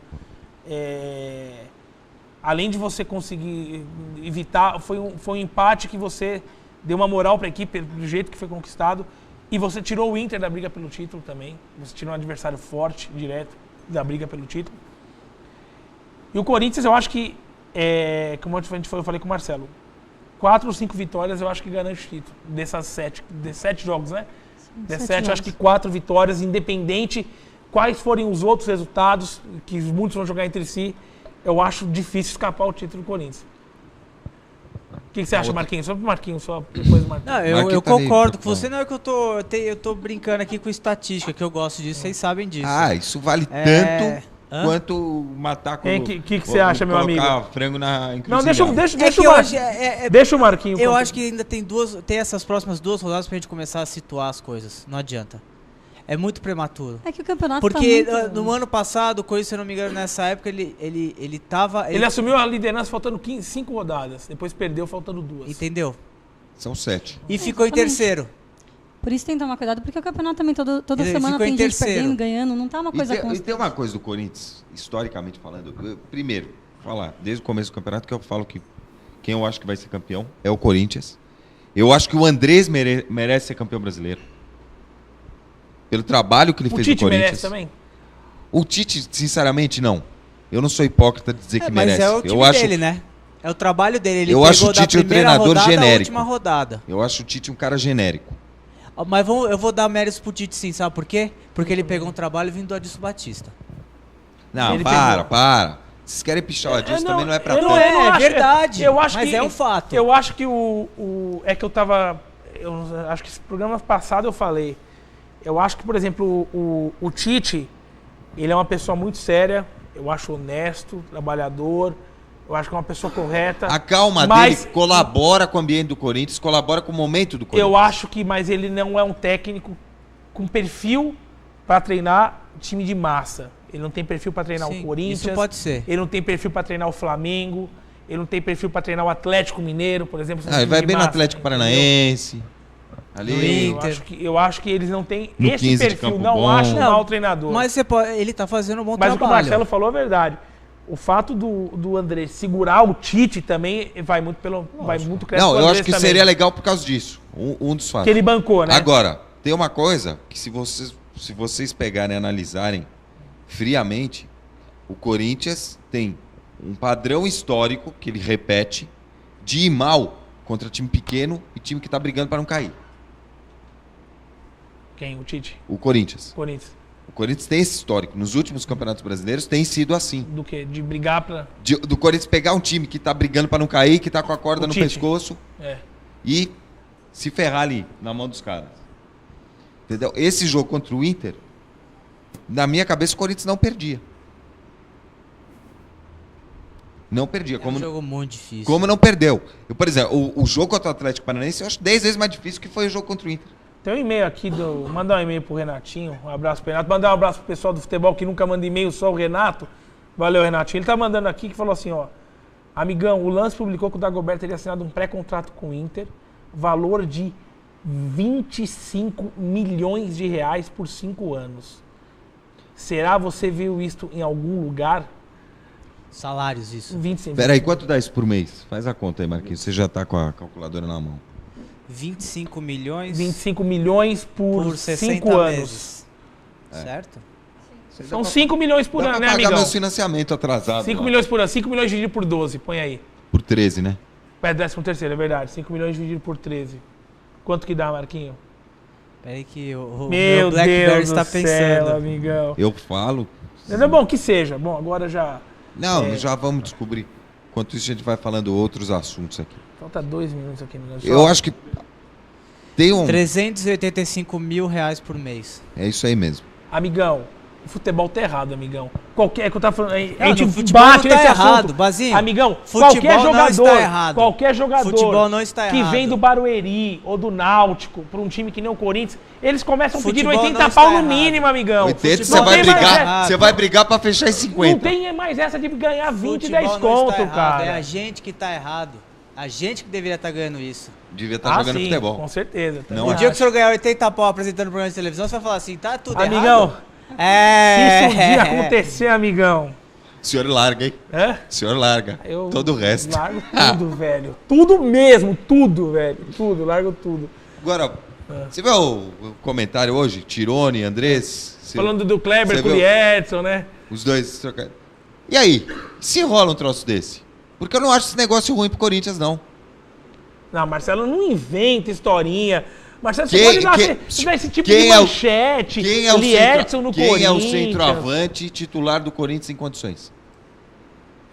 Além de você conseguir evitar, foi um empate que você deu uma moral para a equipe do jeito que foi conquistado. E você tirou o Inter da briga pelo título também. Você tirou um adversário forte, direto, da briga pelo título. E o Corinthians, eu acho que, como eu falei com o Marcelo, 4 ou 5 vitórias eu acho que garante o título. Desses 7 jogos, né? Desses 7, eu acho que 4 vitórias, independente quais forem os outros resultados, que muitos vão jogar entre si, eu acho difícil escapar o título do Corinthians. O que você acha, Marquinhos? Só pro Marquinhos, só depois do Marquinhos. Não, eu Marquinhos tá ali, concordo tá com você. Não é que eu tô brincando aqui com estatística, que eu gosto disso, vocês sabem disso. Ah, isso vale É. tanto Hã? quanto matar com... O que você acha, meu amigo? Colocar frango na encruzilhada. Não, deixa É que o hoje Marquinhos. Deixa o Marquinhos. eu acho que ainda tem essas próximas 2 rodadas pra gente começar a situar as coisas. Não adianta. É muito prematuro. É que o campeonato Porque tá muito... no ano passado, o Corinthians, se eu não me engano, nessa época, ele tava... Ele assumiu a liderança faltando 5 rodadas. Depois perdeu faltando 2. Entendeu? São 7. E ficou em Exatamente. terceiro. Por isso tem que tomar cuidado, porque o campeonato também toda Ele semana ficou tem em gente terceiro. perdendo, ganhando, não tá uma coisa E tem constante. uma coisa do Corinthians, historicamente falando. Primeiro, falar, desde o começo do campeonato, que eu falo que quem eu acho que vai ser campeão é o Corinthians. Eu acho que o Andrés merece ser campeão brasileiro. Pelo trabalho que ele O fez Tite no Corinthians. merece também? O Tite, sinceramente, não. Eu não sou hipócrita de dizer que Mas merece. é o time eu acho, dele, né? É o trabalho dele. Ele Eu pegou acho o da Tite um primeira treinador rodada à genérico. última rodada. Eu acho o Tite um cara genérico. Mas eu vou dar méritos pro Tite sim, sabe por quê? Porque ele pegou um trabalho vindo do Adilson Batista. Não, Ele para. Vocês querem pichar disso, também não é pra tanto. É verdade, eu acho mas que, é um fato. Eu acho que é que eu tava... acho que esse programa passado eu falei. Eu acho que, por exemplo, o Tite, ele é uma pessoa muito séria. Eu acho honesto, trabalhador. Eu acho que é uma pessoa correta. A calma dele colabora com o ambiente do Corinthians, colabora com o momento do Corinthians. Eu acho que, mas ele não é um técnico com perfil para treinar time de massa. Ele não tem perfil para treinar o Corinthians. Isso pode ser. Ele não tem perfil para treinar o Flamengo. Ele não tem perfil para treinar o Atlético Mineiro, por exemplo. Ele vai bem no Atlético Paranaense. Ali. Eu acho que eles não têm no esse perfil. Não acho um mau treinador. Mas ele tá fazendo um bom trabalho. Mas o que o Marcelo falou é verdade. O fato do André segurar o Tite também vai muito crédito. Não, eu acho que também. seria legal por causa disso. Um dos fatos. Que ele bancou, né? Agora, tem uma coisa que se vocês pegarem e analisarem friamente, o Corinthians tem um padrão histórico que ele repete de ir mal contra time pequeno e time que tá brigando para não cair. Quem? O Tite? O Corinthians. O Corinthians tem esse histórico. Nos últimos campeonatos brasileiros tem sido assim. Do quê? De brigar pra... Do Corinthians pegar um time que tá brigando para não cair, que tá com a corda no pescoço e se ferrar ali, na mão dos caras. Entendeu? Esse jogo contra o Inter, na minha cabeça, o Corinthians não perdia. Não perdia. Um jogo muito difícil. Como não perdeu. Por exemplo, o jogo contra o Atlético Paranaense eu acho 10 vezes mais difícil que foi o jogo contra o Inter. Tem um e-mail aqui, mandar um e-mail pro Renatinho, um abraço pro Renato, mandar um abraço pro pessoal do futebol que nunca manda e-mail, só o Renato. Valeu, Renatinho. Ele tá mandando aqui que falou assim, ó, amigão, o Lance publicou que o Dagobert teria assinado um pré-contrato com o Inter, valor de 25 milhões de reais por 5 anos. Será você viu isto em algum lugar? Salários, isso. 25. Peraí, quanto dá isso por mês? Faz a conta aí, Marquinhos. Você já tá com a calculadora na mão. 25 milhões... 25 milhões por 5 anos. Meses. Certo? São 5 milhões por ano, né, amigão? Pagar meu financiamento atrasado. 5 milhões por ano. 5 milhões dividido por 12, põe aí. Por 13, né? É 13º, é verdade. 5 milhões dividido por 13. Quanto que dá, Marquinho? Peraí que o meu BlackBerry está pensando. Amigão. Eu falo... É bom que seja. Bom, agora já... Não, já vamos descobrir. Enquanto isso, a gente vai falando outros assuntos aqui. Falta 2 minutos aqui. Eu acho que tem 385 mil reais por mês. É isso aí mesmo. Amigão, o futebol tá errado, amigão. Qualquer que eu tava falando, a gente bate nesse assunto. Bazinho, amigão, qualquer jogador futebol não está que errado. vem do Barueri ou do Náutico para um time que nem o Corinthians, eles começam futebol pedindo 80 pau no mínimo, amigão. 80 você vai brigar para fechar em 50. Não tem mais essa de ganhar 20 e 10 futebol conto, cara. É a gente que tá errado. A gente que deveria estar ganhando isso. Devia estar jogando sim, futebol. Com certeza. Não o dia que o senhor ganhar 80 pau apresentando programa de televisão, você vai falar assim, tá tudo amigão, errado. Se isso um dia acontecer, amigão. O senhor larga, hein? É? O senhor larga. Todo o resto. Largo tudo, velho. Tudo mesmo, tudo, velho. Tudo, largo tudo. Agora, você viu o comentário hoje? Tirone, Andrés? Falando do Kleber com o Edson, né? Os dois trocaram. E aí? Se rola um troço desse? Porque eu não acho esse negócio ruim pro Corinthians, não. Não, Marcelo, não inventa historinha. Marcelo, você pode dar esse tipo de manchete. Quem é o Edson no Corinthians. Quem é o centroavante titular do Corinthians em condições?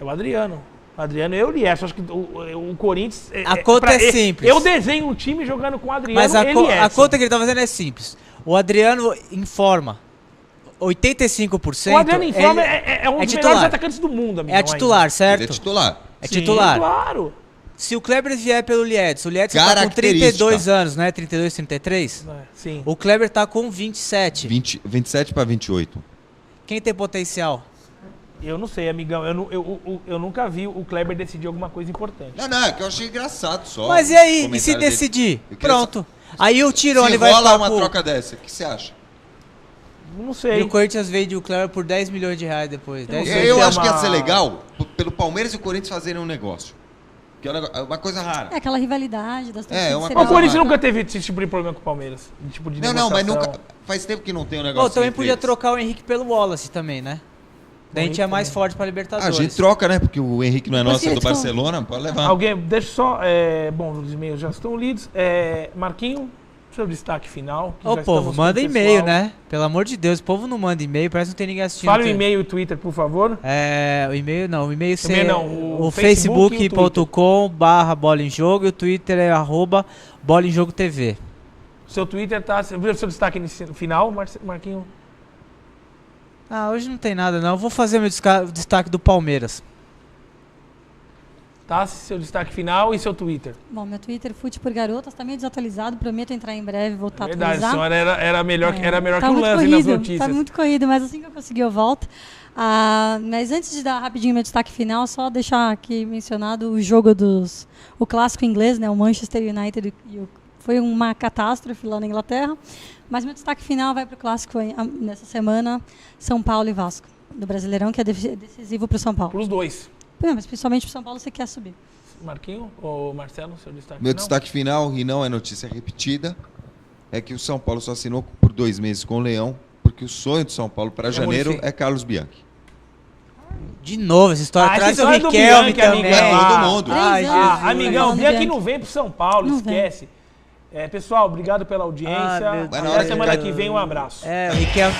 É o Adriano. O Adriano e o Liedson. Acho que o Corinthians... A conta é simples. Eu desenho um time jogando com o Adriano e Liedson. A conta que ele tá fazendo é simples. O Adriano informa 85%. O Adriano informa é um dos melhores atacantes do mundo, amigo. É titular, certo? Ele é titular. É titular. Claro. Se o Kleber vier pelo Liedson, o Liedson tá com 32 anos, não é? 32, 33? Sim. O Kleber tá com 27. 27 para 28. Quem tem potencial? Eu não sei, amigão. Eu nunca vi o Kleber decidir alguma coisa importante. Não, é que eu achei engraçado só. Mas e aí? E se decidir? Pronto. Aí o Tirone vai ficar... Se rola uma troca dessa, o que você acha? Não sei. E o Corinthians vende o Kleber por 10 milhões de reais depois. Eu acho que ia ser legal pelo Palmeiras e o Corinthians fazerem um negócio. Que é uma coisa rara. É aquela rivalidade das torcidas. O Corinthians nunca teve esse tipo de problema com o Palmeiras. Tipo de não, mas nunca. Faz tempo que não tem um negócio. Também podia trocar o Henrique pelo Wallace também, né? Daí a gente é mais forte pra Libertadores. A gente troca, né? Porque o Henrique não é nosso, é do Barcelona, pode levar. Alguém, deixa só. Bom, os e-mails já estão lidos. Marquinho? Seu destaque final. que Ô, já povo, estamos com manda o e-mail, pessoal. né? Pelo amor de Deus, o povo não manda e-mail, parece que não tem ninguém assistindo. Fala o e-mail e o Twitter, por favor. O e-mail não, o e-mail E-mail não, o Facebook e o facebook.com/bola em jogo e o Twitter é @bola em jogo TV. Seu Twitter tá... Seu destaque final, Marquinho? Hoje não tem nada não, eu vou fazer meu destaque do Palmeiras. Tá, seu destaque final e seu Twitter. Bom, meu Twitter, Fute por Garotas, tá meio desatualizado. Prometo entrar em breve, voltar Verdade, a a atualizar. senhora era melhor, era melhor Tá que o muito Lance nas corrido, notícias. tá muito corrido, mas assim que eu conseguir eu volto. Mas antes de dar rapidinho meu destaque final, só deixar aqui mencionado o jogo o clássico inglês, né? O Manchester United foi uma catástrofe lá na Inglaterra. Mas meu destaque final vai para o clássico nessa semana, São Paulo e Vasco, do Brasileirão, que é decisivo para o São Paulo. Para os dois. Mas principalmente para o São Paulo, você quer subir. Marquinho ou Marcelo, seu destaque Meu final? destaque final, e não é notícia repetida, é que o São Paulo só assinou por 2 meses com o Leão, porque o sonho do São Paulo para janeiro Muricy. é Carlos Bianchi. De novo, essa história. essa Traz o história do Riquelme Bianchi, também. amigão. Todo mundo. Ai, Três anos. Jesus. Amigão, Não, Bianchi Bianchi. não vem pro São Paulo, Não esquece. Pessoal, obrigado pela audiência. Ah, meu Até Deus. semana que vem, um abraço. O Riquelme.